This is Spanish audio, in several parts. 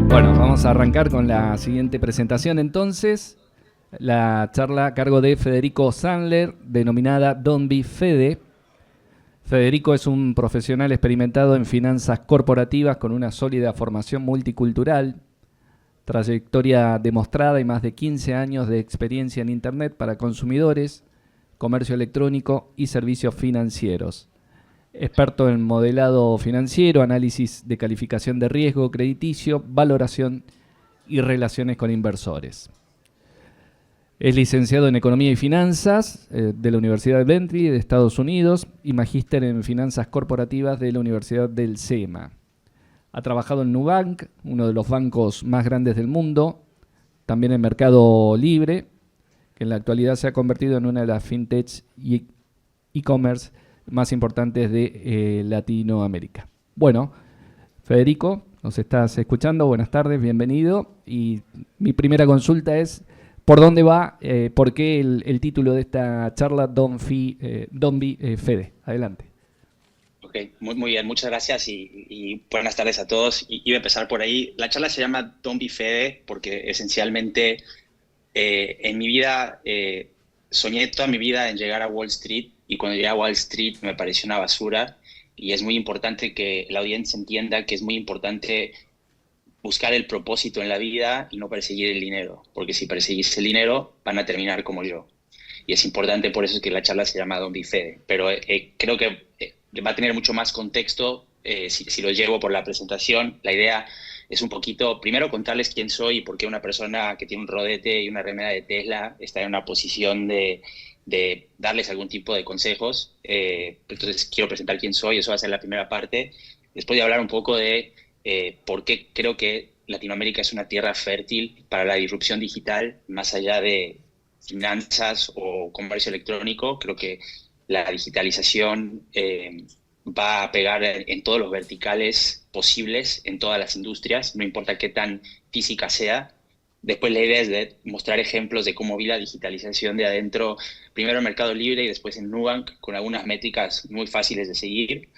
Bueno, vamos a arrancar con la siguiente presentación entonces. La charla a cargo de Federico Sandler, denominada Don't Be Fede. Federico es un profesional experimentado en finanzas corporativas con una sólida formación multicultural, trayectoria demostrada y más de 15 años de experiencia en Internet para consumidores, comercio electrónico y servicios financieros. Experto en modelado financiero, análisis de calificación de riesgo crediticio, valoración y relaciones con inversores. Es licenciado en Economía y Finanzas de la Universidad de Bentley de Estados Unidos y magíster en Finanzas Corporativas de la Universidad del SEMA. Ha trabajado en Nubank, uno de los bancos más grandes del mundo, también en Mercado Libre, que en la actualidad se ha convertido en una de las fintechs y e-commerce más importantes de Latinoamérica. Bueno, Federico, nos estás escuchando, buenas tardes, bienvenido. Y mi primera consulta es, ¿por dónde va? ¿Por qué el título de esta charla, Don't Be Fede? Adelante. Ok, muy bien, muchas gracias y buenas tardes a todos. Y iba a empezar por ahí. La charla se llama Don't Be Fede porque esencialmente en mi vida soñé toda mi vida en llegar a Wall Street y cuando llegué a Wall Street me pareció una basura y es muy importante que la audiencia entienda que es muy importante buscar el propósito en la vida y no perseguir el dinero, porque si perseguís el dinero van a terminar como yo. Y es importante, por eso es que la charla se llama Don Fede. Pero creo que va a tener mucho más contexto si lo llevo por la presentación. La idea es un poquito, primero contarles quién soy y por qué una persona que tiene un rodete y una remera de Tesla está en una posición de darles algún tipo de consejos. Entonces quiero presentar quién soy, eso va a ser la primera parte. Después de hablar un poco de por qué creo que Latinoamérica es una tierra fértil para la disrupción digital, más allá de finanzas o comercio electrónico. Creo que la digitalización va a pegar en todos los verticales posibles, en todas las industrias, no importa qué tan física sea. Después la idea es de mostrar ejemplos de cómo vi la digitalización de adentro, primero en Mercado Libre y después en Nubank, con algunas métricas muy fáciles de seguir.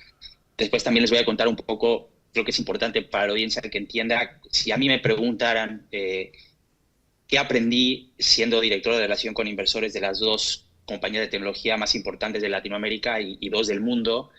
Después también les voy a contar un poco, creo que es importante para la audiencia que entienda, si a mí me preguntaran qué aprendí siendo director de relación con inversores de las dos compañías de tecnología más importantes de Latinoamérica y dos del mundo,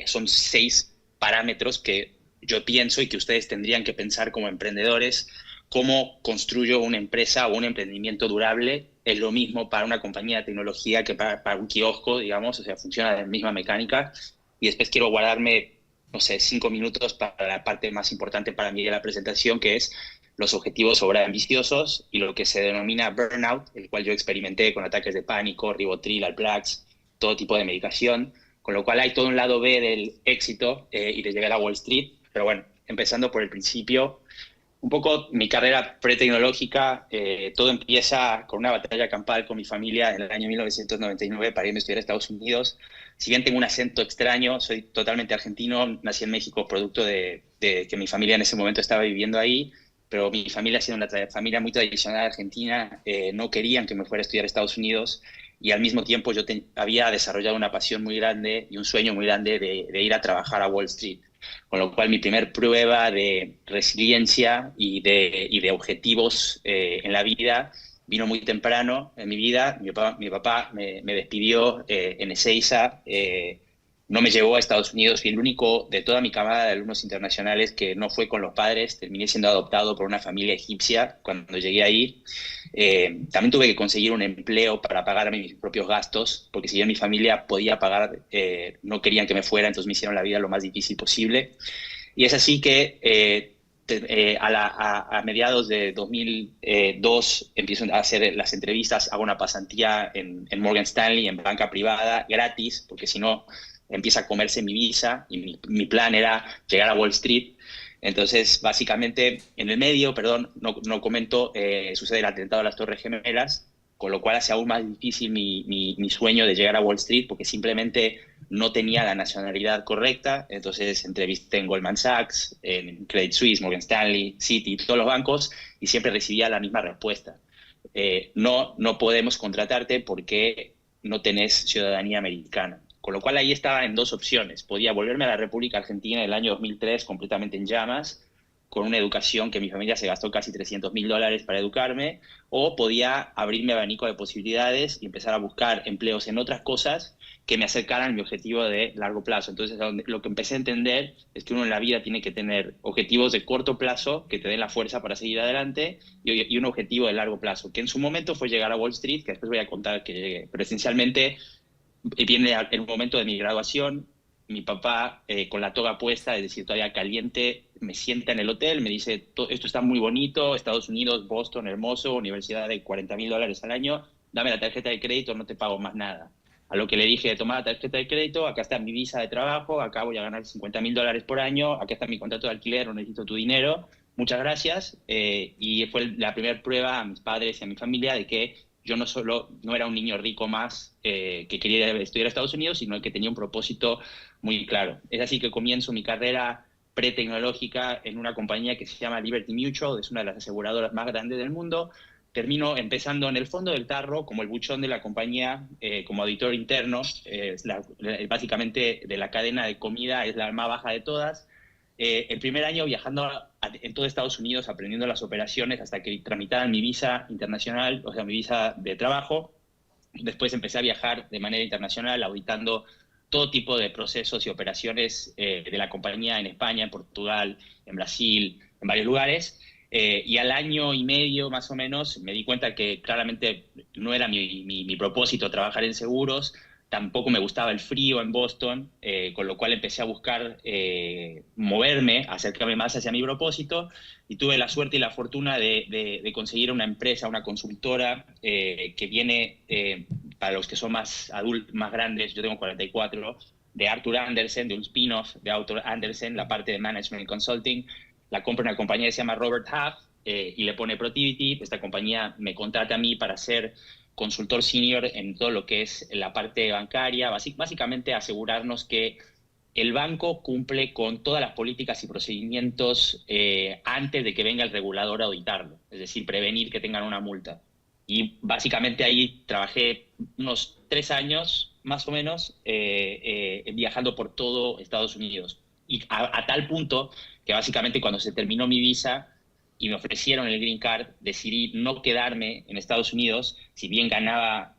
son 6 parámetros que yo pienso y que ustedes tendrían que pensar como emprendedores. ¿Cómo construyo una empresa o un emprendimiento durable? Es lo mismo para una compañía de tecnología que para un kiosco, digamos, o sea, funciona de la misma mecánica. Y después quiero guardarme, no sé, 5 minutos para la parte más importante para mí de la presentación, que es los objetivos sobreambiciosos y lo que se denomina burnout, el cual yo experimenté con ataques de pánico, ribotril, Alplax, todo tipo de medicación, con lo cual hay todo un lado B del éxito y de llegar a Wall Street. Pero bueno, empezando por el principio, un poco mi carrera pretecnológica, todo empieza con una batalla campal con mi familia en el año 1999 para irme a estudiar a Estados Unidos. Si bien tengo un acento extraño, soy totalmente argentino, nací en México producto de que mi familia en ese momento estaba viviendo ahí, pero mi familia, siendo una familia muy tradicional argentina, no querían que me fuera a estudiar a Estados Unidos y al mismo tiempo yo había desarrollado una pasión muy grande y un sueño muy grande de ir a trabajar a Wall Street. Con lo cual mi primer prueba de resiliencia y de objetivos en la vida vino muy temprano en mi vida. Mi papá me despidió en Ezeiza, no me llevó a Estados Unidos, fui el único de toda mi camada de alumnos internacionales que no fue con los padres, terminé siendo adoptado por una familia egipcia cuando llegué ahí. También tuve que conseguir un empleo para pagar mis propios gastos, porque si bien mi familia podía pagar, no querían que me fuera, entonces me hicieron la vida lo más difícil posible. Y es así que a mediados de 2002 empiezo a hacer las entrevistas, hago una pasantía en Morgan Stanley, en banca privada, gratis, porque si no empieza a comerse mi visa y mi plan era llegar a Wall Street. Entonces, básicamente, en el medio, perdón, no comento, sucede el atentado a las Torres Gemelas, con lo cual hace aún más difícil mi sueño de llegar a Wall Street, porque simplemente no tenía la nacionalidad correcta. Entonces entrevisté en Goldman Sachs, en Credit Suisse, Morgan Stanley, Citi, todos los bancos, y siempre recibía la misma respuesta. No podemos contratarte porque no tenés ciudadanía americana. Con lo cual ahí estaba en dos opciones. Podía volverme a la República Argentina en el año 2003 completamente en llamas, con una educación que mi familia se gastó casi $300.000 para educarme, o podía abrirme abanico de posibilidades y empezar a buscar empleos en otras cosas que me acercaran a mi objetivo de largo plazo. Entonces, lo que empecé a entender es que uno en la vida tiene que tener objetivos de corto plazo que te den la fuerza para seguir adelante y un objetivo de largo plazo, que en su momento fue llegar a Wall Street, que después voy a contar que llegué. Pero esencialmente viene el momento de mi graduación. Mi papá, con la toga puesta, es decir, todavía caliente, me sienta en el hotel, me dice, esto está muy bonito, Estados Unidos, Boston, hermoso, universidad de $40.000 al año, dame la tarjeta de crédito, no te pago más nada. A lo que le dije, toma la tarjeta de crédito, acá está mi visa de trabajo, acá voy a ganar $50.000 por año, acá está mi contrato de alquiler, no necesito tu dinero, muchas gracias. Y fue la primera prueba a mis padres y a mi familia de que yo no era un niño rico más que quería estudiar a Estados Unidos, sino que tenía un propósito muy claro. Es así que comienzo mi carrera pre-tecnológica en una compañía que se llama Liberty Mutual, es una de las aseguradoras más grandes del mundo. Termino empezando en el fondo del tarro, como el buchón de la compañía, como auditor interno. Básicamente de la cadena de comida es la más baja de todas. El primer año viajando en todo Estados Unidos, aprendiendo las operaciones hasta que tramitaran mi visa internacional, o sea, mi visa de trabajo. Después empecé a viajar de manera internacional, auditando todo tipo de procesos y operaciones de la compañía en España, en Portugal, en Brasil, en varios lugares. Y al año y medio más o menos me di cuenta que claramente no era mi propósito trabajar en seguros, tampoco me gustaba el frío en Boston, con lo cual empecé a buscar moverme, acercarme más hacia mi propósito, y tuve la suerte y la fortuna de conseguir una empresa, una consultora que viene, para los que son más adultos, más grandes, yo tengo 44, de Arthur Andersen, de un spin-off de Arthur Andersen, la parte de Management Consulting. La compra una compañía que se llama Robert Half y le pone Protiviti. Esta compañía me contrata a mí para ser consultor senior en todo lo que es la parte bancaria, básicamente asegurarnos que el banco cumple con todas las políticas y procedimientos antes de que venga el regulador a auditarlo, es decir, prevenir que tengan una multa. Y básicamente ahí trabajé unos 3 años, más o menos, viajando por todo Estados Unidos. Y a tal punto que básicamente cuando se terminó mi visa y me ofrecieron el Green Card, decidí no quedarme en Estados Unidos, si bien ganaba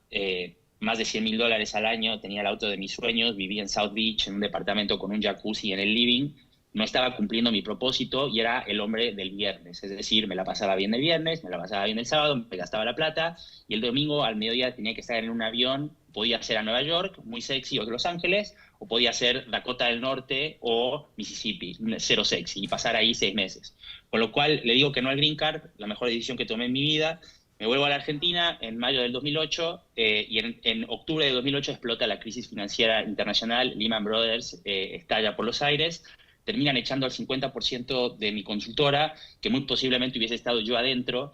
más de $100.000 al año, tenía el auto de mis sueños, vivía en South Beach, en un departamento con un jacuzzi en el living, no estaba cumpliendo mi propósito y era el hombre del viernes. Es decir, me la pasaba bien el viernes, me la pasaba bien el sábado, me gastaba la plata, y el domingo al mediodía tenía que estar en un avión, podía ser a Nueva York, muy sexy, o Los Ángeles, o podía ser Dakota del Norte o Mississippi, cero sexy, y pasar ahí 6 meses. Con lo cual le digo que no al Green Card, la mejor decisión que tomé en mi vida. Me vuelvo a la Argentina en mayo del 2008 y en octubre de 2008 explota la crisis financiera internacional. Lehman Brothers estalla por los aires. Terminan echando al 50% de mi consultora, que muy posiblemente hubiese estado yo adentro,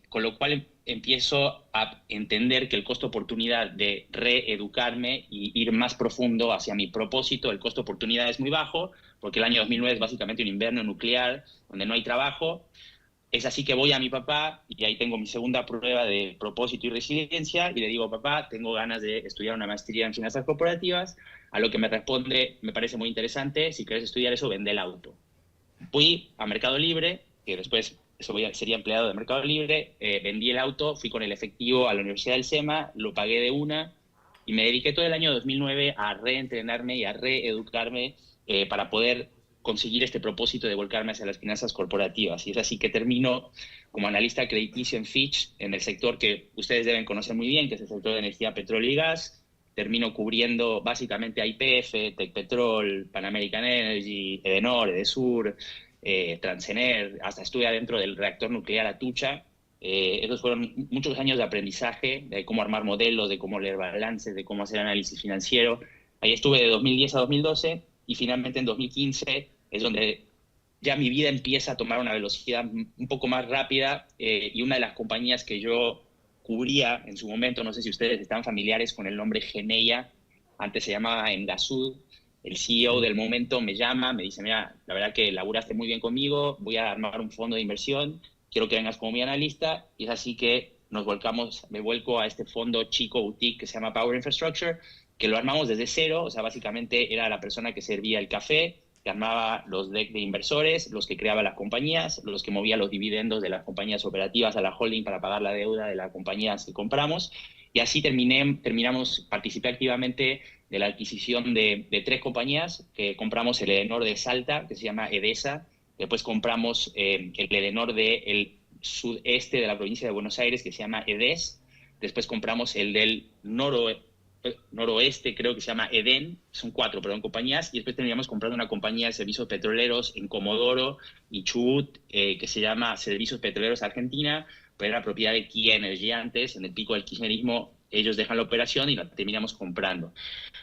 con lo cual empiezo a entender que el costo-oportunidad de reeducarme y ir más profundo hacia mi propósito, el costo-oportunidad es muy bajo, porque el año 2009 es básicamente un invierno nuclear, donde no hay trabajo. Es así que voy a mi papá y ahí tengo mi segunda prueba de propósito y resiliencia y le digo, papá, tengo ganas de estudiar una maestría en finanzas corporativas, a lo que me responde, me parece muy interesante, si quieres estudiar eso, vende el auto. Fui a Mercado Libre, que después sería empleado de Mercado Libre, vendí el auto, fui con el efectivo a la Universidad del SEMA, lo pagué de una y me dediqué todo el año 2009 a reentrenarme y a reeducarme para poder conseguir este propósito de volcarme hacia las finanzas corporativas. Y es así que termino como analista crediticio en Fitch, en el sector que ustedes deben conocer muy bien, que es el sector de energía, petróleo y gas. Termino cubriendo básicamente a YPF, Tecpetrol, Pan American Energy, Edenor, Edesur, Transener, hasta estuve adentro del reactor nuclear Atucha. Esos fueron muchos años de aprendizaje, de cómo armar modelos, de cómo leer balances, de cómo hacer análisis financiero. Ahí estuve de 2010 a 2012 y finalmente en 2015 es donde ya mi vida empieza a tomar una velocidad un poco más rápida y una de las compañías que yo cubría en su momento, no sé si ustedes están familiares con el nombre Geneia, antes se llamaba Engasud, el CEO del momento me llama, me dice, mira, la verdad que laburaste muy bien conmigo, voy a armar un fondo de inversión, quiero que vengas como mi analista, y es así que me vuelco a este fondo chico boutique que se llama Power Infrastructure, que lo armamos desde cero, o sea, básicamente era la persona que servía el café, que armaba los decks de inversores, los que creaba las compañías, los que movía los dividendos de las compañías operativas a la holding para pagar la deuda de las compañías que compramos. Y así participé activamente de la adquisición de 3 compañías, que compramos el Edenor de Salta, que se llama Edesa, después compramos el Edenor del sudeste de la provincia de Buenos Aires, que se llama EDES, después compramos el del noroeste, creo que se llama EDEN, son 4, perdón, compañías, y después terminamos comprando una compañía de servicios petroleros en Comodoro y Chubut, que se llama Servicios Petroleros Argentina, pero era propiedad de Kia Energy antes. En el pico del kirchnerismo ellos dejan la operación y la terminamos comprando.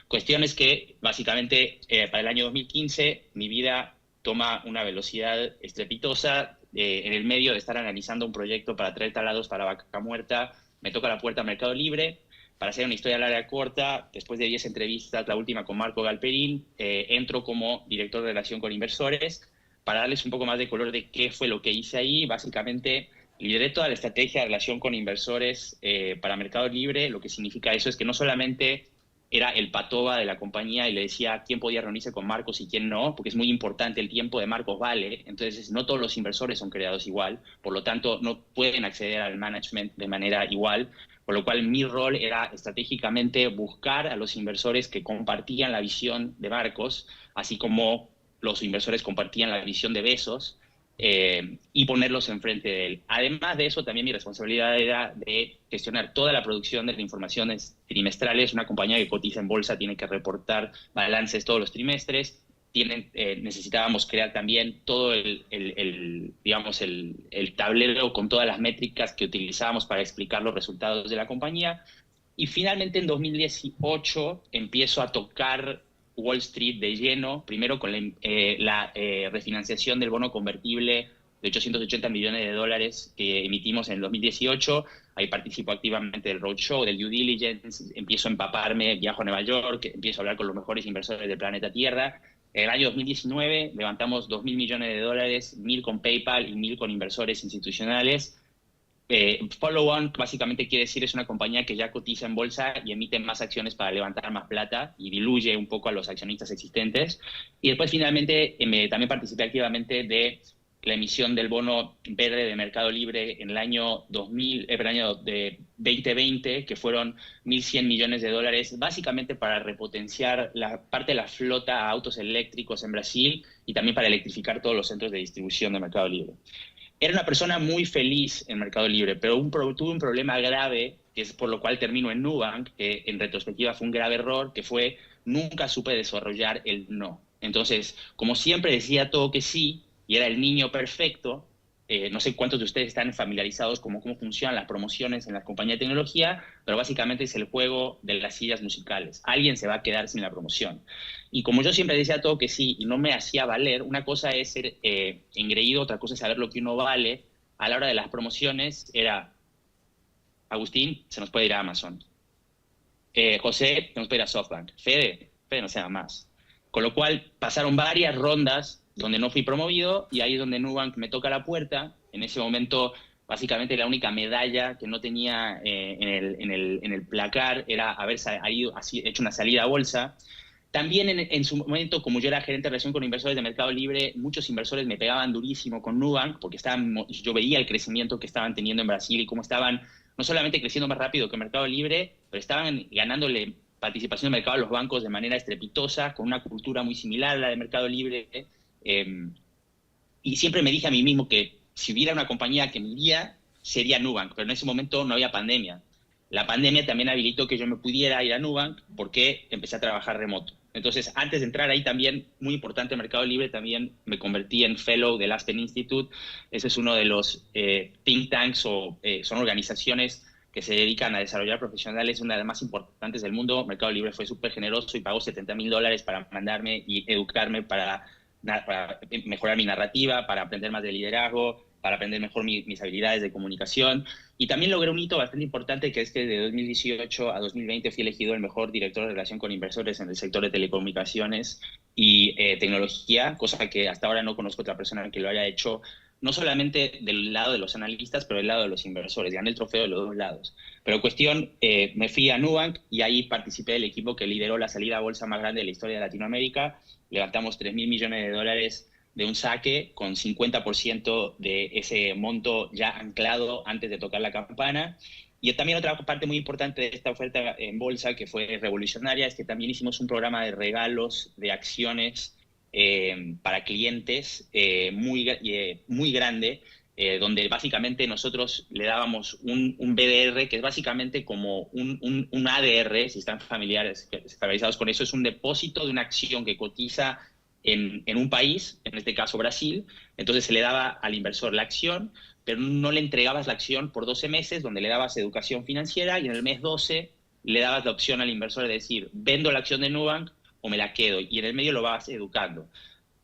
Cuestión es que, básicamente, para el año 2015, mi vida toma una velocidad estrepitosa. En el medio de estar analizando un proyecto para traer talados para Vaca Muerta, me toca la puerta a Mercado Libre. Para hacer una historia larga corta, después de 10 entrevistas, la última con Marco Galperín, entro como director de relación con inversores. Para darles un poco más de color de qué fue lo que hice ahí, básicamente lideré toda la estrategia de relación con inversores para Mercado Libre. Lo que significa eso es que no solamente era el patoba de la compañía y le decía quién podía reunirse con Marcos y quién no, porque es muy importante, el tiempo de Marcos vale, entonces no todos los inversores son creados igual, por lo tanto no pueden acceder al management de manera igual, por lo cual mi rol era estratégicamente buscar a los inversores que compartían la visión de Marcos, así como los inversores compartían la visión de Bezos, y ponerlos enfrente de él. Además de eso, también mi responsabilidad era de gestionar toda la producción de las informaciones trimestrales. Una compañía que cotiza en bolsa tiene que reportar balances todos los trimestres. Necesitábamos crear también todo digamos, el tablero con todas las métricas que utilizábamos para explicar los resultados de la compañía. Y finalmente en 2018 empiezo a tocar Wall Street de lleno, primero con la refinanciación del bono convertible de 880 millones de dólares que emitimos en el 2018. Ahí participo activamente del roadshow, del due diligence, empiezo a empaparme, viajo a Nueva York, empiezo a hablar con los mejores inversores del planeta Tierra. En el año 2019 levantamos 2.000 millones de dólares, 1.000 con PayPal y 1.000 con inversores institucionales. Follow-on básicamente quiere decir es una compañía que ya cotiza en bolsa y emite más acciones para levantar más plata y diluye un poco a los accionistas existentes. Y después finalmente también participé activamente de la emisión del bono verde de Mercado Libre en el año 2020, que fueron 1.100 millones de dólares, básicamente para repotenciar la parte de la flota a autos eléctricos en Brasil y también para electrificar todos los centros de distribución de Mercado Libre. Era una persona muy feliz en Mercado Libre, pero tuve un problema grave, que es por lo cual termino en Nubank, que en retrospectiva fue un grave error, que fue nunca supe desarrollar el no. Entonces, como siempre decía todo que sí, y era el niño perfecto, no sé cuántos de ustedes están familiarizados con cómo funcionan las promociones en las compañías de tecnología, pero básicamente es el juego de las sillas musicales. Alguien se va a quedar sin la promoción. Y como yo siempre decía todo que sí y no me hacía valer, una cosa es ser engreído, otra cosa es saber lo que uno vale. A la hora de las promociones era, Agustín, se nos puede ir a Amazon. José, se nos puede ir a SoftBank. Fede no se da más. Con lo cual pasaron varias rondas donde no fui promovido y ahí es donde Nubank me toca la puerta. En ese momento, básicamente la única medalla que no tenía en el placar era haber hecho una salida a bolsa. También en su momento, como yo era gerente de relación con inversores de Mercado Libre, muchos inversores me pegaban durísimo con Nubank porque yo veía el crecimiento que estaban teniendo en Brasil y cómo estaban no solamente creciendo más rápido que Mercado Libre, pero estaban ganándole participación de mercado a los bancos de manera estrepitosa, con una cultura muy similar a la de Mercado Libre. Y siempre me dije a mí mismo que si hubiera una compañía que me iría, sería Nubank, pero en ese momento no había pandemia. La pandemia también habilitó que yo me pudiera ir a Nubank porque empecé a trabajar remoto. Entonces, antes de entrar ahí también, muy importante, Mercado Libre, también me convertí en fellow del Aspen Institute. Ese es uno de los think tanks son organizaciones que se dedican a desarrollar profesionales, una de las más importantes del mundo. Mercado Libre fue súper generoso y pagó $70,000 para mandarme y educarme para mejorar mi narrativa, para aprender más de liderazgo, para aprender mejor mis habilidades de comunicación. Y también logré un hito bastante importante, que es que de 2018 a 2020 fui elegido el mejor director de relación con inversores en el sector de telecomunicaciones y tecnología, cosa que hasta ahora no conozco otra persona que lo haya hecho. no solamente del lado de los analistas, pero del lado de los inversores. Gané el trofeo de los dos lados. Pero cuestión, me fui a Nubank y ahí participé del equipo que lideró la salida a bolsa más grande de la historia de Latinoamérica. Levantamos $3.000 millones de un saque con 50% de ese monto ya anclado antes de tocar la campana. Y también otra parte muy importante de esta oferta en bolsa que fue revolucionaria es que también hicimos un programa de regalos de acciones para clientes muy grande, donde básicamente nosotros le dábamos un BDR, que es básicamente como un ADR, si están familiarizados con eso, es un depósito de una acción que cotiza en un país, en este caso Brasil. Entonces se le daba al inversor la acción, pero no le entregabas la acción por 12 meses, donde le dabas educación financiera, y en el mes 12 le dabas la opción al inversor de decir, vendo la acción de Nubank o me la quedo, y en el medio lo vas educando.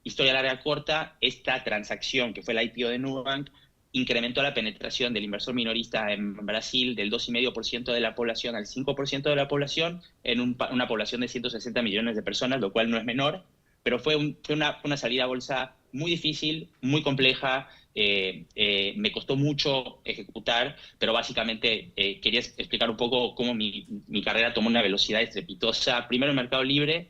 Historia larga corta, esta transacción que fue el IPO de Nubank incrementó la penetración del inversor minorista en Brasil del 2,5% de la población al 5% de la población, en una población de 160 millones de personas, lo cual no es menor, pero fue una salida a bolsa muy difícil, muy compleja, me costó mucho ejecutar, pero básicamente quería explicar un poco cómo mi carrera tomó una velocidad estrepitosa, primero en Mercado Libre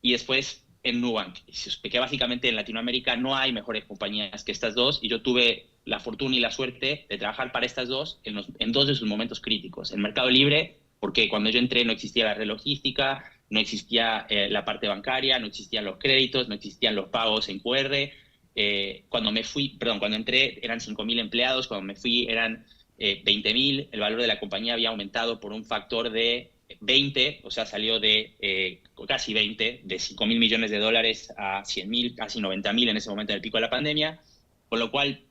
y después en Nubank, que básicamente en Latinoamérica no hay mejores compañías que estas dos, y yo tuve la fortuna y la suerte de trabajar para estas dos en dos de sus momentos críticos. En Mercado Libre, porque cuando yo entré no existía la red logística, no existía la parte bancaria, no existían los créditos, no existían los pagos en QR. Cuando entré eran 5.000 empleados, cuando me fui eran 20.000, el valor de la compañía había aumentado por un factor de 20, o sea, salió de casi 20, de 5.000 millones de dólares a 100.000, casi 90.000 en ese momento del pico de la pandemia, con lo cual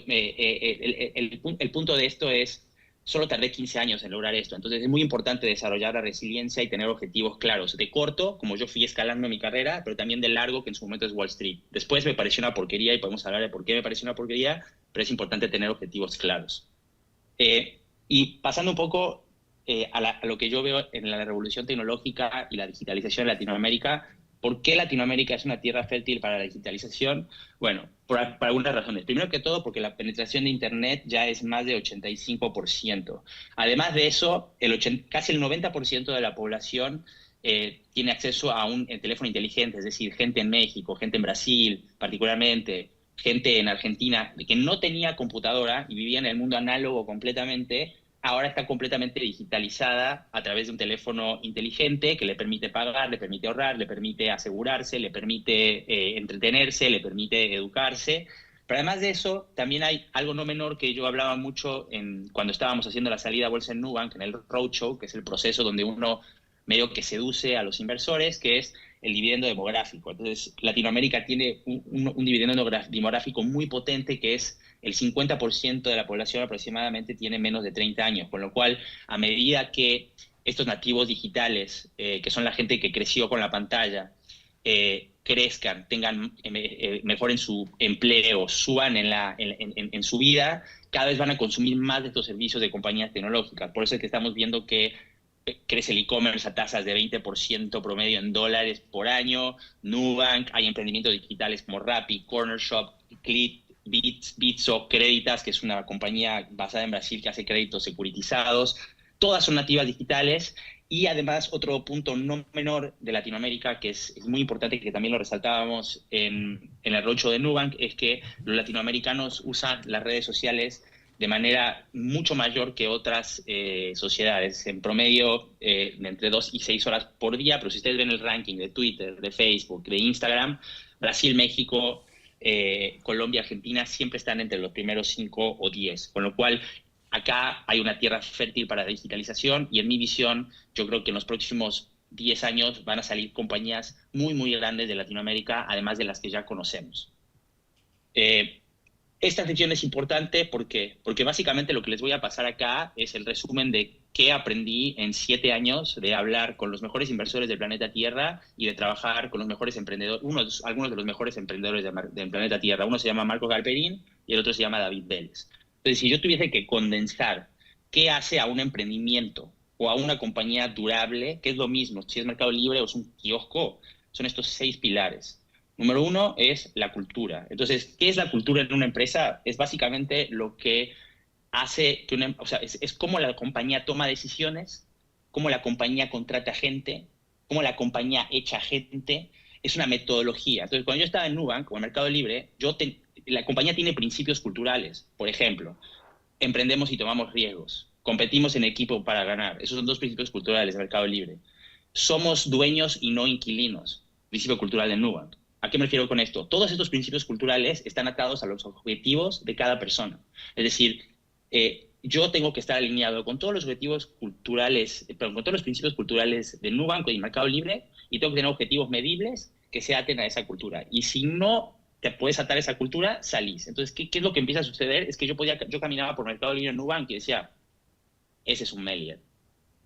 el punto de esto es, solo tardé 15 años en lograr esto, entonces es muy importante desarrollar la resiliencia y tener objetivos claros, de corto, como yo fui escalando mi carrera, pero también de largo, que en su momento es Wall Street. Después me pareció una porquería y podemos hablar de por qué me pareció una porquería, pero es importante tener objetivos claros. Y pasando un poco a lo que yo veo en la revolución tecnológica y la digitalización de Latinoamérica, ¿por qué Latinoamérica es una tierra fértil para la digitalización? Bueno, por algunas razones. Primero que todo, porque la penetración de Internet ya es más de 85%. Además de eso, casi el 90% de la población tiene acceso a un teléfono inteligente, es decir, gente en México, gente en Brasil, particularmente, gente en Argentina que no tenía computadora y vivía en el mundo análogo completamente, ahora está completamente digitalizada a través de un teléfono inteligente que le permite pagar, le permite ahorrar, le permite asegurarse, le permite entretenerse, le permite educarse. Pero además de eso, también hay algo no menor que yo hablaba mucho cuando estábamos haciendo la salida a bolsa en Nubank, en el roadshow, que es el proceso donde uno medio que seduce a los inversores, que es el dividendo demográfico. Entonces, Latinoamérica tiene un dividendo demográfico muy potente, que es el 50% de la población aproximadamente tiene menos de 30 años, con lo cual, a medida que estos nativos digitales, que son la gente que creció con la pantalla, crezcan, mejoren su empleo, suban en su vida, cada vez van a consumir más de estos servicios de compañías tecnológicas. Por eso es que estamos viendo que crece el e-commerce a tasas de 20% promedio en dólares por año. Nubank, hay emprendimientos digitales como Rappi, Corner Shop, Click, Bitso, Creditas, que es una compañía basada en Brasil que hace créditos securitizados. Todas son nativas digitales. Y además, otro punto no menor de Latinoamérica, que es muy importante, que también lo resaltábamos en el roadshow de Nubank, es que los latinoamericanos usan las redes sociales de manera mucho mayor que otras sociedades, en promedio de entre 2 y 6 horas por día, pero si ustedes ven el ranking de Twitter, de Facebook, de Instagram, Brasil, México, Colombia, Argentina siempre están entre los primeros 5 o 10, con lo cual acá hay una tierra fértil para la digitalización, y en mi visión yo creo que en los próximos 10 años van a salir compañías muy, muy grandes de Latinoamérica, además de las que ya conocemos. Esta sección es importante porque básicamente lo que les voy a pasar acá es el resumen de qué aprendí en 7 años de hablar con los mejores inversores del planeta Tierra y de trabajar con los mejores emprendedores, algunos de los mejores emprendedores del planeta Tierra. Uno se llama Marcos Galperín y el otro se llama David Vélez. Entonces, si yo tuviese que condensar qué hace a un emprendimiento o a una compañía durable, que es lo mismo, si es Mercado Libre o es un kiosco, son estos 6 pilares. Número uno es la cultura. Entonces, ¿qué es la cultura en una empresa? Es básicamente lo que hace que o sea, es cómo la compañía toma decisiones, cómo la compañía contrata gente, cómo la compañía echa gente. Es una metodología. Entonces, cuando yo estaba en Nubank o en Mercado Libre, la compañía tiene principios culturales. Por ejemplo, emprendemos y tomamos riesgos. Competimos en equipo para ganar. Esos son dos principios culturales del Mercado Libre. Somos dueños y no inquilinos. Principio cultural de Nubank. ¿A qué me refiero con esto? Todos estos principios culturales están atados a los objetivos de cada persona. Es decir, yo tengo que estar alineado con todos los objetivos culturales, perdón, con todos los principios culturales de Nubank y Mercado Libre, y tengo que tener objetivos medibles que se aten a esa cultura. Y si no te puedes atar a esa cultura, salís. Entonces, ¿qué es lo que empieza a suceder? Es que yo caminaba por Mercado Libre en Nubank y decía, ese es un Melier.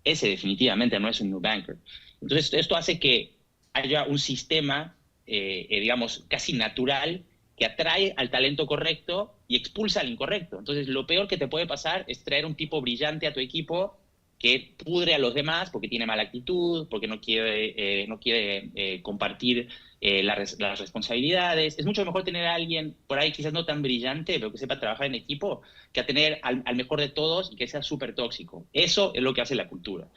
Ese definitivamente no es un Nubanker. Entonces, esto hace que haya un sistema, digamos, casi natural, que atrae al talento correcto y expulsa al incorrecto. Entonces, lo peor que te puede pasar es traer un tipo brillante a tu equipo que pudre a los demás porque tiene mala actitud, porque no quiere compartir las responsabilidades. Es mucho mejor tener a alguien por ahí quizás no tan brillante, pero que sepa trabajar en equipo, que a tener al mejor de todos y que sea súper tóxico. Eso es lo que hace la cultura.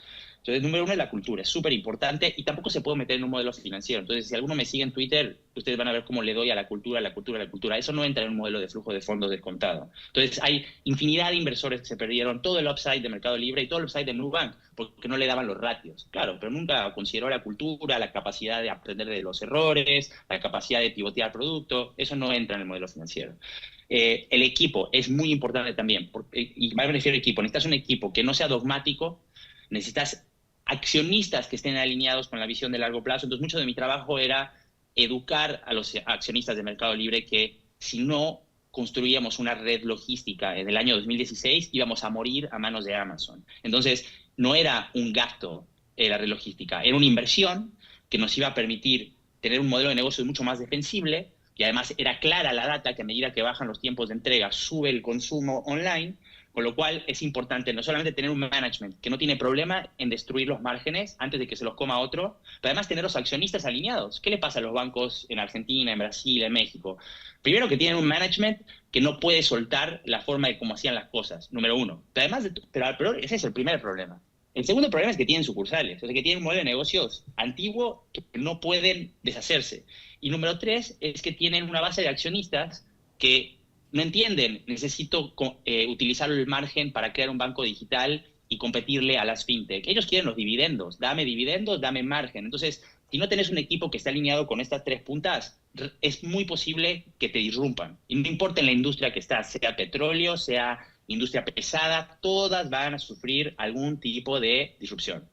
Entonces, número uno es la cultura, es súper importante y tampoco se puede meter en un modelo financiero. Entonces, si alguno me sigue en Twitter, ustedes van a ver cómo le doy a la cultura, la cultura, la cultura. Eso no entra en un modelo de flujo de fondos descontado. Entonces, hay infinidad de inversores que se perdieron todo el upside de Mercado Libre y todo el upside de Nubank porque no le daban los ratios. Claro, pero nunca consideró la cultura, la capacidad de aprender de los errores, la capacidad de pivotear producto. Eso no entra en el modelo financiero. El equipo es muy importante también. Y me refiero al equipo. Necesitas un equipo que no sea dogmático, necesitas accionistas que estén alineados con la visión de largo plazo. Entonces, mucho de mi trabajo era educar a los accionistas de Mercado Libre que si no construíamos una red logística en el año 2016, íbamos a morir a manos de Amazon. Entonces, no era un gasto la red logística, era una inversión que nos iba a permitir tener un modelo de negocio mucho más defensible y además era clara la data que a medida que bajan los tiempos de entrega sube el consumo online. Con lo cual es importante no solamente tener un management que no tiene problema en destruir los márgenes antes de que se los coma otro, pero además tener los accionistas alineados. ¿Qué le pasa a los bancos en Argentina, en Brasil, en México? Primero que tienen un management que no puede soltar la forma de cómo hacían las cosas, número uno. Pero ese es el primer problema. El segundo problema es que tienen sucursales, o sea que tienen un modelo de negocios antiguo que no pueden deshacerse. Y número tres es que tienen una base de accionistas que no entienden, necesito utilizar el margen para crear un banco digital y competirle a las fintech. Ellos quieren los dividendos, dame margen. Entonces, si no tenés un equipo que esté alineado con estas tres puntas, es muy posible que te disrumpan. Y no importa en la industria que estás, sea petróleo, sea industria pesada, todas van a sufrir algún tipo de disrupción.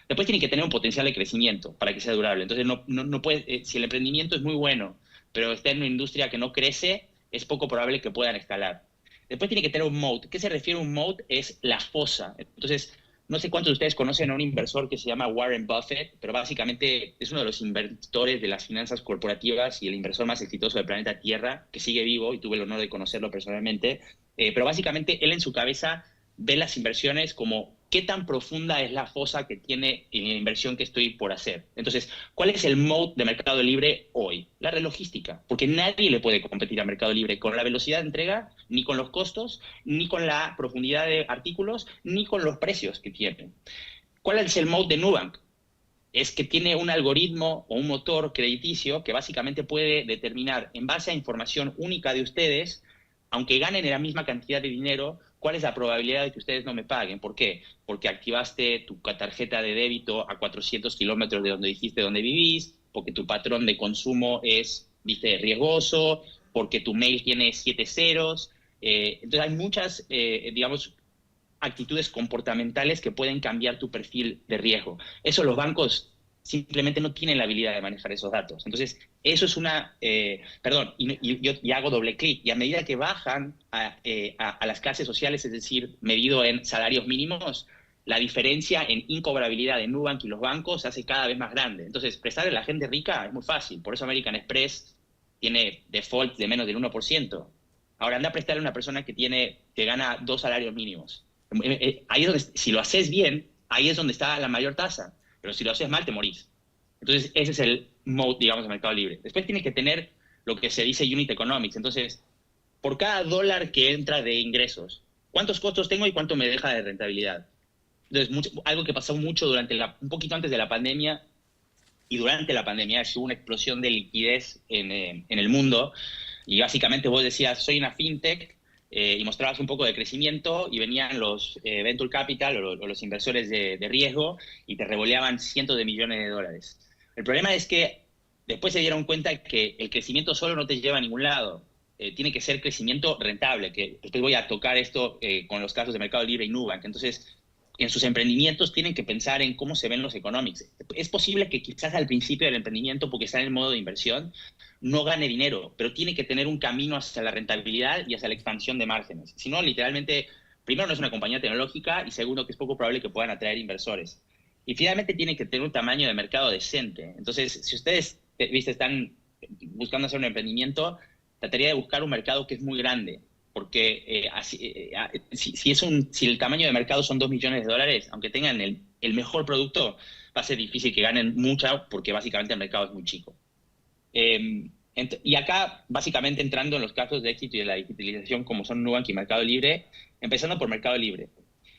Después tienen que tener un potencial de crecimiento para que sea durable. Entonces, no puede, si el emprendimiento es muy bueno, pero está en una industria que no crece, es poco probable que puedan escalar. Después tiene que tener un moat. ¿Qué se refiere a un moat? Es la fosa. Entonces, no sé cuántos de ustedes conocen a un inversor que se llama Warren Buffett, pero básicamente es uno de los inversores de las finanzas corporativas y el inversor más exitoso del planeta Tierra, que sigue vivo y tuve el honor de conocerlo personalmente. Pero básicamente él en su cabeza ve las inversiones como qué tan profunda es la fosa que tiene en la inversión que estoy por hacer. Entonces, ¿cuál es el moat de Mercado Libre hoy? La red logística, porque nadie le puede competir a Mercado Libre con la velocidad de entrega, ni con los costos, ni con la profundidad de artículos, ni con los precios que tienen. ¿Cuál es el moat de Nubank? Es que tiene un algoritmo o un motor crediticio que básicamente puede determinar, en base a información única de ustedes, aunque ganen la misma cantidad de dinero, cuál es la probabilidad de que ustedes no me paguen. ¿Por qué? Porque activaste tu tarjeta de débito a 400 kilómetros de donde dijiste donde vivís, porque tu patrón de consumo es, viste, riesgoso, porque tu mail tiene 7 ceros. Entonces hay muchas, digamos, actitudes comportamentales que pueden cambiar tu perfil de riesgo. Eso los bancos simplemente no tienen la habilidad de manejar esos datos. Entonces, eso es y hago doble clic, y a medida que bajan a las clases sociales, es decir, medido en salarios mínimos, la diferencia en incobrabilidad de Nubank y los bancos se hace cada vez más grande. Entonces, prestarle a la gente rica es muy fácil, por eso American Express tiene default de menos del 1%. Ahora, anda a prestarle a una persona que gana 2 salarios mínimos. Ahí es donde, si lo haces bien, ahí es donde está la mayor tasa. Pero si lo haces mal, te morís. Entonces, ese es mode, digamos, de Mercado Libre. Después tienes que tener lo que se dice unit economics. Entonces, por cada dólar que entra de ingresos, ¿cuántos costos tengo y cuánto me deja de rentabilidad? Entonces, algo que pasó mucho un poquito antes de la pandemia y durante la pandemia, hubo una explosión de liquidez en el mundo y básicamente vos decías, soy una fintech, y mostrabas un poco de crecimiento y venían los venture capital o los inversores de riesgo y te revoleaban cientos de millones de dólares. El problema es que después se dieron cuenta que el crecimiento solo no te lleva a ningún lado. Tiene que ser crecimiento rentable, que después voy a tocar esto con los casos de Mercado Libre y Nubank. Entonces, en sus emprendimientos tienen que pensar en cómo se ven los economics. Es posible que quizás al principio del emprendimiento, porque está en el modo de inversión, no gane dinero, pero tiene que tener un camino hacia la rentabilidad y hacia la expansión de márgenes. Si no, literalmente, primero no es una compañía tecnológica y segundo que es poco probable que puedan atraer inversores. Y finalmente tiene que tener un tamaño de mercado decente. Entonces, si ustedes, viste, están buscando hacer un emprendimiento, trataría de buscar un mercado que es muy grande, porque si el tamaño de mercado son 2 millones de dólares, aunque tengan el mejor producto, va a ser difícil que ganen mucha porque básicamente el mercado es muy chico. Y acá, básicamente entrando en los casos de éxito y de la digitalización como son Nubank y Mercado Libre, empezando por Mercado Libre.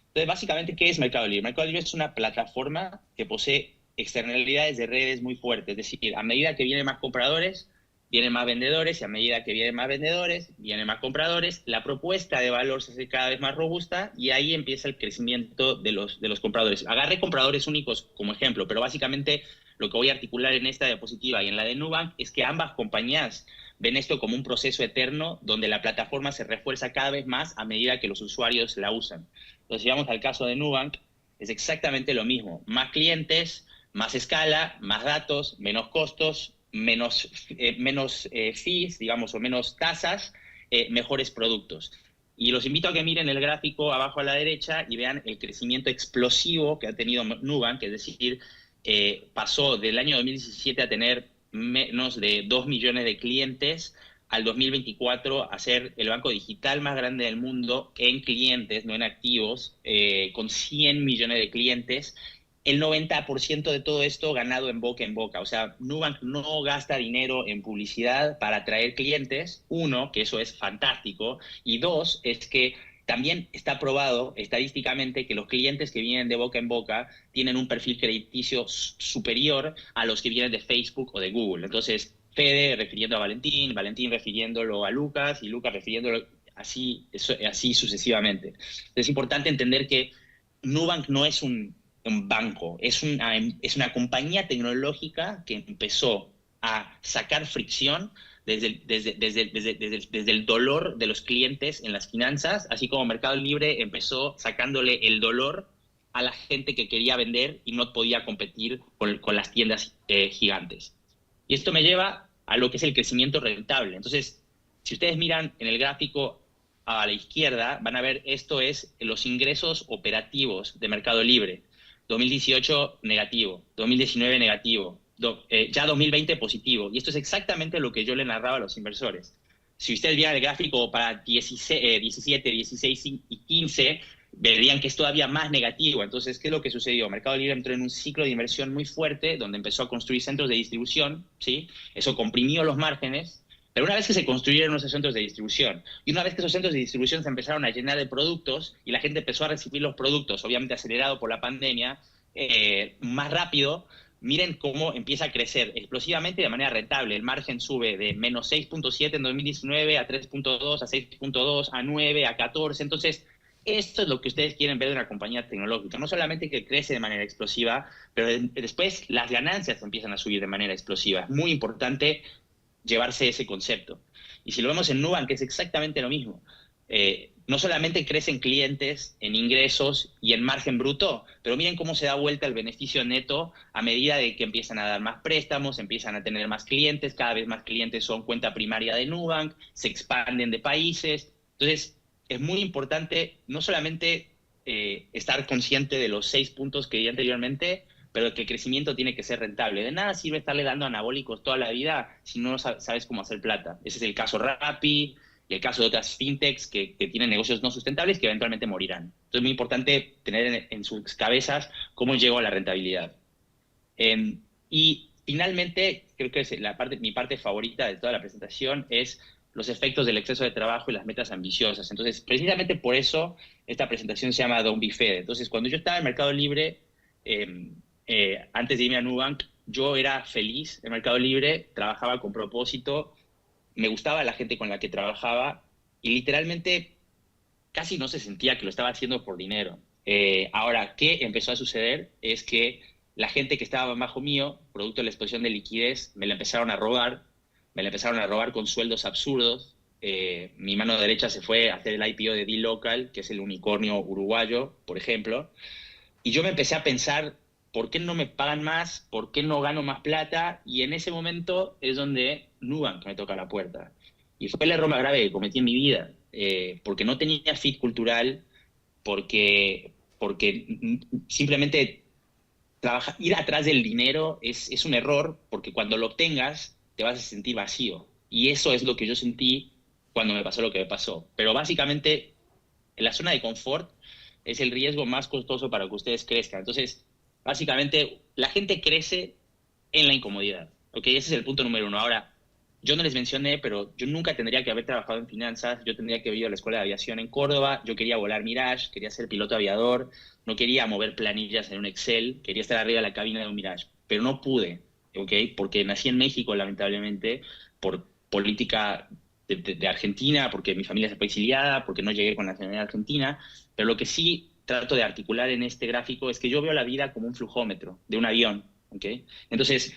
Entonces, básicamente, ¿qué es Mercado Libre? Mercado Libre es una plataforma que posee externalidades de redes muy fuertes, es decir, a medida que vienen más compradores, vienen más vendedores, y a medida que vienen más vendedores, vienen más compradores, la propuesta de valor se hace cada vez más robusta y ahí empieza el crecimiento de los compradores. Agarré compradores únicos como ejemplo, pero básicamente lo que voy a articular en esta diapositiva y en la de Nubank es que ambas compañías ven esto como un proceso eterno donde la plataforma se refuerza cada vez más a medida que los usuarios la usan. Entonces, si vamos al caso de Nubank, es exactamente lo mismo. Más clientes, más escala, más datos, menos costos, menos fees, digamos, o menos tasas, mejores productos. Y los invito a que miren el gráfico abajo a la derecha y vean el crecimiento explosivo que ha tenido Nubank, es decir, pasó del año 2017 a tener menos de 2 millones de clientes al 2024 a ser el banco digital más grande del mundo en clientes, no en activos, con 100 millones de clientes. El 90% de todo esto ganado en boca. O sea, Nubank no gasta dinero en publicidad para atraer clientes. Uno, que eso es fantástico. Y dos, es que también está probado estadísticamente que los clientes que vienen de boca en boca tienen un perfil crediticio superior a los que vienen de Facebook o de Google. Entonces, Fede refiriendo a Valentín, Valentín refiriéndolo a Lucas y Lucas refiriéndolo así sucesivamente. Es importante entender que Nubank no es un banco, es una compañía tecnológica que empezó a sacar fricción desde el dolor de los clientes en las finanzas, así como Mercado Libre empezó sacándole el dolor a la gente que quería vender y no podía competir con las tiendas gigantes. Y esto me lleva a lo que es el crecimiento rentable. Entonces, si ustedes miran en el gráfico a la izquierda, van a ver esto es los ingresos operativos de Mercado Libre. 2018 negativo, 2019 negativo, ya 2020 positivo. Y esto es exactamente lo que yo le narraba a los inversores. Si ustedes vieran el gráfico para 17, 16 y 15, verían que es todavía más negativo. Entonces, ¿qué es lo que sucedió? Mercado Libre entró en un ciclo de inversión muy fuerte, donde empezó a construir centros de distribución, ¿sí? Eso comprimió los márgenes, pero una vez que se construyeron esos centros de distribución, y una vez que esos centros de distribución se empezaron a llenar de productos, y la gente empezó a recibir los productos, obviamente acelerado por la pandemia, más rápido, miren cómo empieza a crecer explosivamente de manera rentable. El margen sube de menos 6.7 en 2019 a 3.2, a 6.2, a 9, a 14. Entonces, esto es lo que ustedes quieren ver de una compañía tecnológica. No solamente que crece de manera explosiva, pero después las ganancias empiezan a subir de manera explosiva. Es muy importante llevarse ese concepto. Y si lo vemos en Nubank, es exactamente lo mismo. No solamente crecen clientes en ingresos y en margen bruto, pero miren cómo se da vuelta el beneficio neto a medida de que empiezan a dar más préstamos, empiezan a tener más clientes, cada vez más clientes son cuenta primaria de Nubank, se expanden de países. Entonces, es muy importante no solamente estar consciente de los 6 puntos que di anteriormente, pero que el crecimiento tiene que ser rentable. De nada sirve estarle dando anabólicos toda la vida si no sabes cómo hacer plata. Ese es el caso Rappi y el caso de otras fintechs que tienen negocios no sustentables que eventualmente morirán. Entonces es muy importante tener en sus cabezas cómo llego a la rentabilidad. Y finalmente, creo que es mi parte favorita de toda la presentación es los efectos del exceso de trabajo y las metas ambiciosas. Entonces, precisamente por eso esta presentación se llama Don't Be Fed. Entonces, cuando yo estaba en Mercado Libre, antes de irme a Nubank, yo era feliz en Mercado Libre, trabajaba con propósito, me gustaba la gente con la que trabajaba y literalmente casi no se sentía que lo estaba haciendo por dinero. Ahora, ¿qué empezó a suceder? Es que la gente que estaba bajo mío, producto de la explosión de liquidez, me la empezaron a robar con sueldos absurdos. Mi mano derecha se fue a hacer el IPO de D-Local, que es el unicornio uruguayo, por ejemplo, y yo me empecé a pensar, ¿por qué no me pagan más? ¿Por qué no gano más plata? Y en ese momento es donde Nubank me toca la puerta. Y fue el error más grave que cometí en mi vida, porque no tenía fit cultural, porque simplemente ir atrás del dinero es un error, porque cuando lo obtengas te vas a sentir vacío. Y eso es lo que yo sentí cuando me pasó lo que me pasó. Pero básicamente, en la zona de confort es el riesgo más costoso para que ustedes crezcan. Entonces, básicamente, la gente crece en la incomodidad. ¿Ok? Ese es el punto número uno. Ahora, yo no les mencioné, pero yo nunca tendría que haber trabajado en finanzas. Yo tendría que haber ido a la escuela de aviación en Córdoba. Yo quería volar Mirage, quería ser piloto aviador. No quería mover planillas en un Excel. Quería estar arriba de la cabina de un Mirage. Pero no pude, ¿ok? Porque nací en México, lamentablemente, por política de Argentina, porque mi familia se fue exiliada, porque no llegué con la nacionalidad argentina. Pero lo que sí trato de articular en este gráfico es que yo veo la vida como un flujómetro de un avión, ¿ok? Entonces,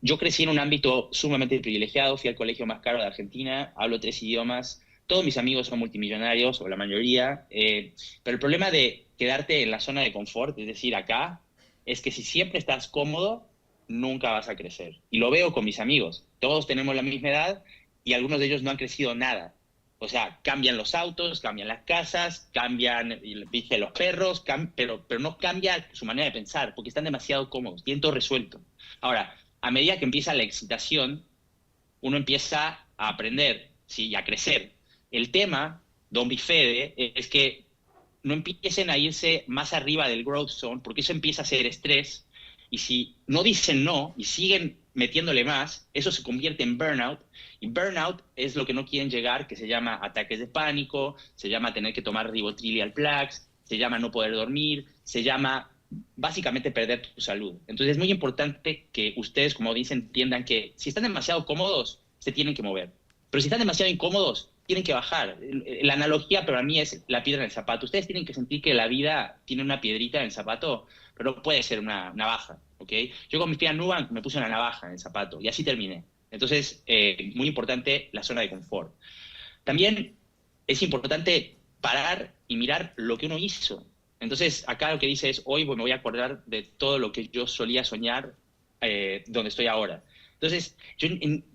yo crecí en un ámbito sumamente privilegiado, fui al colegio más caro de Argentina, hablo 3 idiomas, todos mis amigos son multimillonarios, o la mayoría, pero el problema de quedarte en la zona de confort, es decir, acá, es que si siempre estás cómodo, nunca vas a crecer. Y lo veo con mis amigos, todos tenemos la misma edad y algunos de ellos no han crecido nada. O sea, cambian los autos, cambian las casas, cambian, dije, los perros, pero no cambia su manera de pensar, porque están demasiado cómodos, tienen todo resuelto. Ahora, a medida que empieza la excitación, uno empieza a aprender, ¿sí? Y a crecer. El tema, Don Bifede, es que no empiecen a irse más arriba del growth zone, porque eso empieza a ser estrés, y si no dicen no y siguen metiéndole más, eso se convierte en burnout, y burnout es lo que no quieren llegar, que se llama ataques de pánico, se llama tener que tomar ribotril Plax, se llama no poder dormir, se llama básicamente perder tu salud. Entonces es muy importante que ustedes, como dicen, entiendan que si están demasiado cómodos, se tienen que mover. Pero si están demasiado incómodos, tienen que bajar. La analogía para mí es la piedra en el zapato. Ustedes tienen que sentir que la vida tiene una piedrita en el zapato, pero no puede ser una navaja, ¿ok? Yo con mi fui a Nubank me puse una navaja en el zapato y así terminé. Entonces, muy importante la zona de confort. También es importante parar y mirar lo que uno hizo. Entonces, acá lo que dice es, hoy me voy a acordar de todo lo que yo solía soñar donde estoy ahora. Entonces,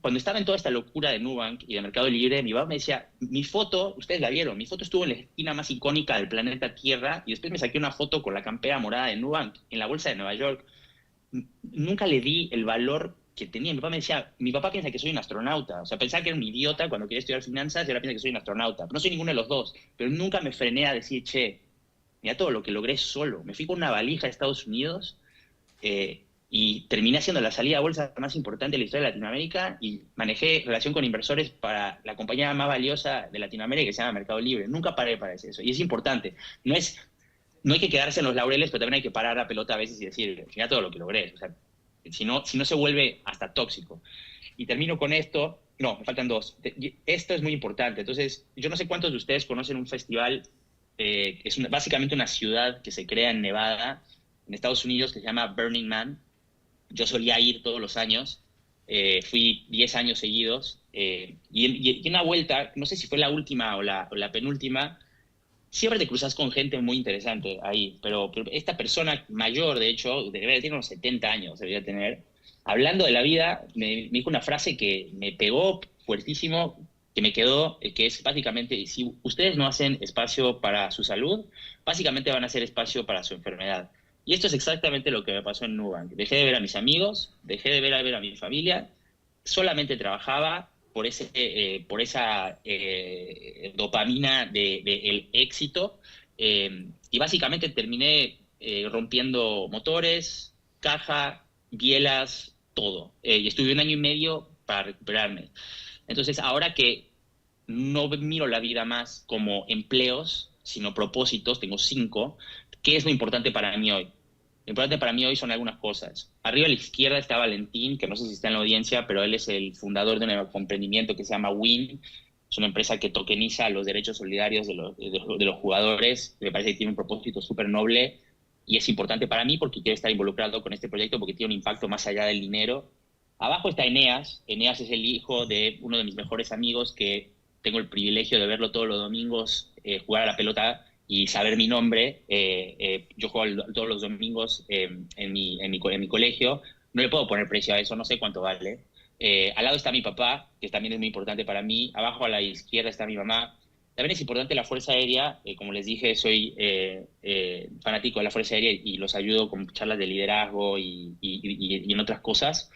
cuando estaba en toda esta locura de Nubank y de Mercado Libre, mi papá me decía, mi foto, ustedes la vieron, mi foto estuvo en la esquina más icónica del planeta Tierra y después me saqué una foto con la campera morada de Nubank en la bolsa de Nueva York. Nunca le di el valor que tenía. Mi papá me decía, mi papá piensa que soy un astronauta. O sea, pensaba que era un idiota cuando quería estudiar finanzas y ahora piensa que soy un astronauta. No soy ninguno de los dos, pero nunca me frené a decir, che, mira todo lo que logré solo. Me fui con una valija a Estados Unidos y terminé haciendo la salida a bolsa más importante de la historia de Latinoamérica y manejé relación con inversores para la compañía más valiosa de Latinoamérica que se llama Mercado Libre. Nunca paré para hacer eso. Y es importante. No hay que quedarse en los laureles, pero también hay que parar la pelota a veces y decir, mira todo lo que logré. O sea, si no se vuelve hasta tóxico. Y termino con esto. No, me faltan dos. Esto es muy importante. Entonces, yo no sé cuántos de ustedes conocen un festival es básicamente una ciudad que se crea en Nevada, en Estados Unidos, que se llama Burning Man. Yo solía ir todos los años, fui 10 años seguidos, y una vuelta, no sé si fue la última o la penúltima, siempre te cruzas con gente muy interesante ahí, pero esta persona mayor, de hecho, debería tener unos 70 años, debería tener, hablando de la vida, me dijo una frase que me pegó fuertísimo, que me quedó, que es básicamente, si ustedes no hacen espacio para su salud, básicamente van a hacer espacio para su enfermedad. Y esto es exactamente lo que me pasó en Nubank. Dejé de ver a mis amigos, dejé de ver a mi familia, solamente trabajaba por esa dopamina el éxito, y básicamente terminé rompiendo motores, caja, bielas, todo. Y estuve 1 año y medio para recuperarme. Entonces, ahora que no miro la vida más como empleos, sino propósitos, tengo 5, ¿qué es lo importante para mí hoy? Lo importante para mí hoy son algunas cosas. Arriba a la izquierda está Valentín, que no sé si está en la audiencia, pero él es el fundador de un emprendimiento que se llama WIN. Es una empresa que tokeniza los derechos solidarios de los jugadores. Me parece que tiene un propósito súper noble y es importante para mí porque quiero estar involucrado con este proyecto porque tiene un impacto más allá del dinero. Abajo está Eneas. Eneas es el hijo de uno de mis mejores amigos que tengo el privilegio de verlo todos los domingos jugar a la pelota y saber mi nombre. Yo juego todos los domingos en mi colegio. No le puedo poner precio a eso, no sé cuánto vale. Al lado está mi papá, que también es muy importante para mí. Abajo a la izquierda está mi mamá. También es importante la Fuerza Aérea. Como les dije, soy fanático de la Fuerza Aérea y los ayudo con charlas de liderazgo y en otras cosas.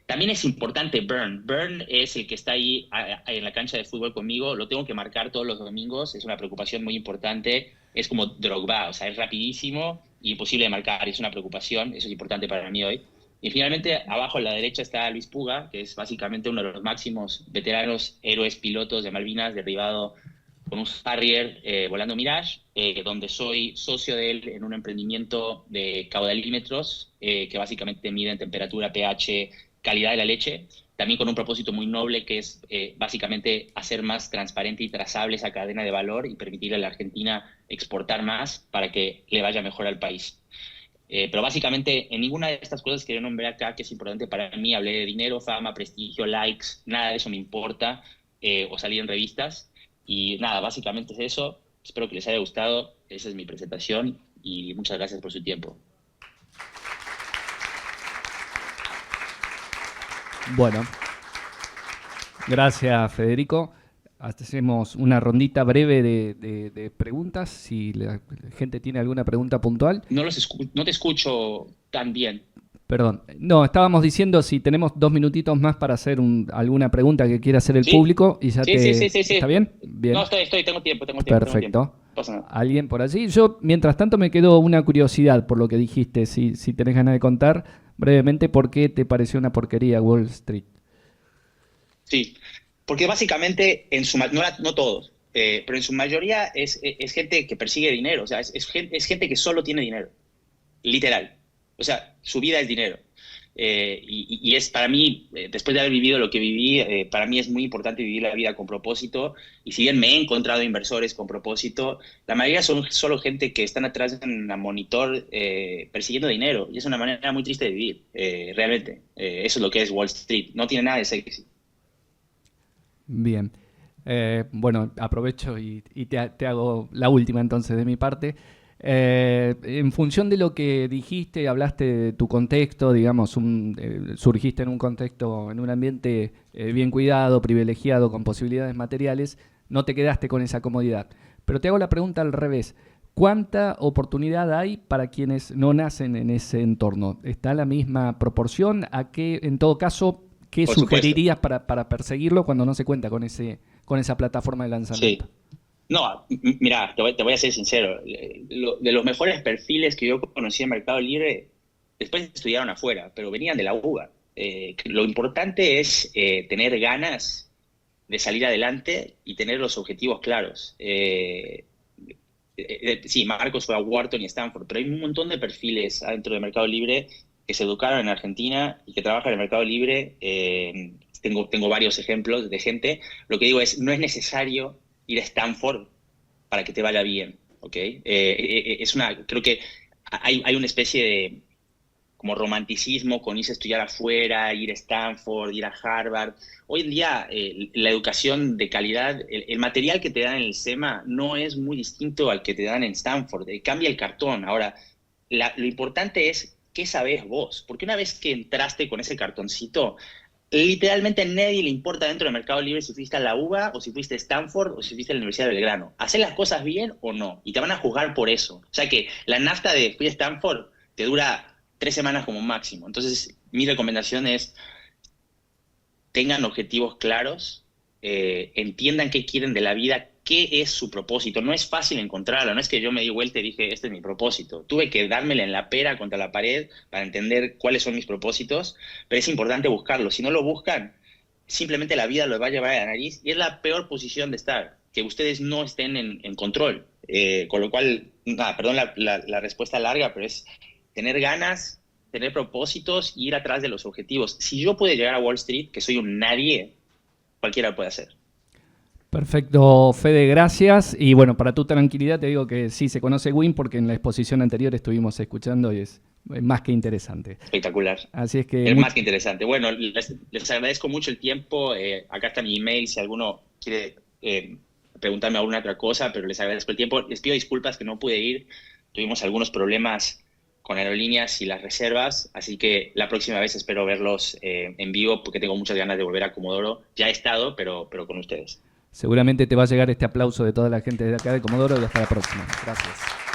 También es importante Burn. Burn es el que está ahí en la cancha de fútbol conmigo. Lo tengo que marcar todos los domingos. Es una preocupación muy importante. Es como Drogba, o sea, es rapidísimo y imposible de marcar. Es una preocupación. Eso es importante para mí hoy. Y finalmente, abajo a la derecha está Luis Puga, que es básicamente uno de los máximos veteranos héroes pilotos de Malvinas, derribado con un Harrier volando Mirage, donde soy socio de él en un emprendimiento de caudalímetros que básicamente miden temperatura, pH, calidad de la leche, también con un propósito muy noble que es básicamente hacer más transparente y trazable esa cadena de valor y permitirle a la Argentina exportar más para que le vaya mejor al país. Pero básicamente en ninguna de estas cosas que yo nombré acá, que es importante para mí, hablé de dinero, fama, prestigio, likes, nada de eso me importa, o salir en revistas. Y nada, básicamente es eso. Espero que les haya gustado. Esa es mi presentación y muchas gracias por su tiempo. Bueno, gracias Federico. Hacemos una rondita breve de preguntas. Si la gente tiene alguna pregunta puntual. No te escucho tan bien. Perdón. No, estábamos diciendo si tenemos 2 minutitos más para hacer alguna pregunta que quiera hacer el ¿Sí? público y ya Sí. ¿Está bien? Bien. No, estoy, tengo tiempo. Perfecto. No pasa nada. ¿Alguien por allí? Yo, mientras tanto, me quedó una curiosidad por lo que dijiste. Si tenés ganas de contar brevemente por qué te pareció una porquería Wall Street. Sí, porque básicamente, no todos, pero en su mayoría es gente que persigue dinero, o sea, es gente que solo tiene dinero, literal. O sea, su vida es dinero. Y es para mí, después de haber vivido lo que viví, para mí es muy importante vivir la vida con propósito. Y si bien me he encontrado inversores con propósito, la mayoría son solo gente que están atrás de un monitor persiguiendo dinero. Y es una manera muy triste de vivir, realmente. Eso es lo que es Wall Street. No tiene nada de sexy. Bien. Bueno, aprovecho y te hago la última entonces de mi parte. En función de lo que dijiste, hablaste de tu contexto, digamos, surgiste en un contexto, en un ambiente bien cuidado, privilegiado, con posibilidades materiales, no te quedaste con esa comodidad. Pero te hago la pregunta al revés. ¿Cuánta oportunidad hay para quienes no nacen en ese entorno? ¿Está la misma proporción? ¿A qué, en todo caso, qué Por supuesto. sugerirías para perseguirlo cuando no se cuenta con esa plataforma de lanzamiento? Sí. No, mira, te voy a ser sincero. De los mejores perfiles que yo conocí en Mercado Libre, después estudiaron afuera, pero venían de la UBA. Lo importante es tener ganas de salir adelante y tener los objetivos claros. Sí, Marcos fue a Wharton y Stanford, pero hay un montón de perfiles adentro de Mercado Libre que se educaron en Argentina y que trabajan en el Mercado Libre. Tengo varios ejemplos de gente. Lo que digo es, no es necesario ir a Stanford para que te vaya bien, ¿ok? Creo que hay una especie de como romanticismo con irse a estudiar afuera, ir a Stanford, ir a Harvard. Hoy en día la educación de calidad, el material que te dan en el SEMA no es muy distinto al que te dan en Stanford. Cambia el cartón. Ahora, lo importante es qué sabés vos, porque una vez que entraste con ese cartoncito, literalmente a nadie le importa dentro del Mercado Libre si fuiste a la UBA o si fuiste a Stanford o si fuiste a la Universidad de Belgrano. ¿Hacer las cosas bien o no? Y te van a juzgar por eso. O sea que la nafta de fui a Stanford te dura 3 semanas como máximo. Entonces, mi recomendación es tengan objetivos claros, entiendan qué quieren de la vida, qué es su propósito. No es fácil encontrarlo, no es que yo me di vuelta y dije, este es mi propósito. Tuve que dármela en la pera contra la pared para entender cuáles son mis propósitos, pero es importante buscarlo. Si no lo buscan, simplemente la vida lo va a llevar a la nariz y es la peor posición de estar, que ustedes no estén en control. Con lo cual, nada, perdón la respuesta larga, pero es tener ganas, tener propósitos y ir atrás de los objetivos. Si yo puedo llegar a Wall Street, que soy un nadie, cualquiera lo puede hacer. Perfecto, Fede, gracias. Y bueno, para tu tranquilidad te digo que sí, se conoce Win porque en la exposición anterior estuvimos escuchando y es más que interesante. Espectacular. Así es que... Es más que interesante. Bueno, les agradezco mucho el tiempo. Acá está mi email si alguno quiere preguntarme alguna otra cosa, pero les agradezco el tiempo. Les pido disculpas que no pude ir. Tuvimos algunos problemas con aerolíneas y las reservas, así que la próxima vez espero verlos en vivo porque tengo muchas ganas de volver a Comodoro. Ya he estado, pero con ustedes. Seguramente te va a llegar este aplauso de toda la gente de acá de Comodoro y hasta la próxima. Gracias.